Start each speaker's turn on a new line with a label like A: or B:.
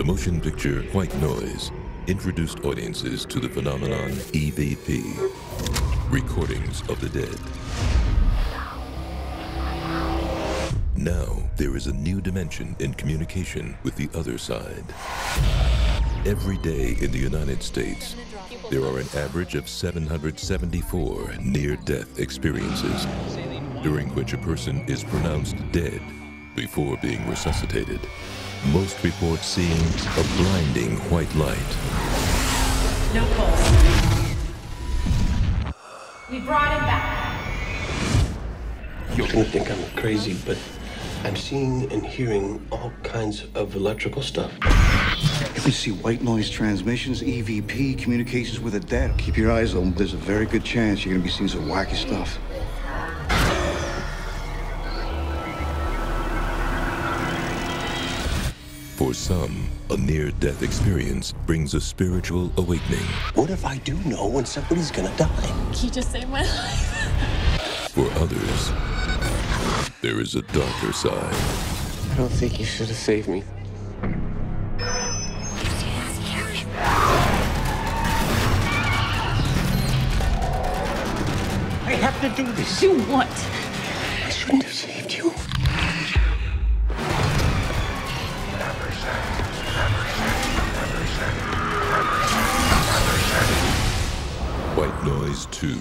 A: The motion picture White Noise introduced audiences to the phenomenon EVP, recordings of the dead. Now, there is a new dimension in communication with the other side. Every day in the United States, there are an average of 774 near-death experiences, during which a person is pronounced dead before being resuscitated. Most report seeing a blinding white light.
B: No pulse. We brought him back.
C: You're gonna think I'm crazy, but I'm seeing and hearing all kinds of electrical stuff.
D: If you see white noise transmissions, EVP, communications with the dead, keep your eyes open. There's a very good chance you're gonna be seeing some wacky stuff.
A: For some, a near-death experience brings a spiritual awakening.
C: What if I do know when somebody's gonna die?
B: He just saved my life.
A: For others, there is a darker side.
C: I don't think you should have saved me. I have to do this.
B: Do what?
C: I shouldn't have saved you.
A: White Noise 2.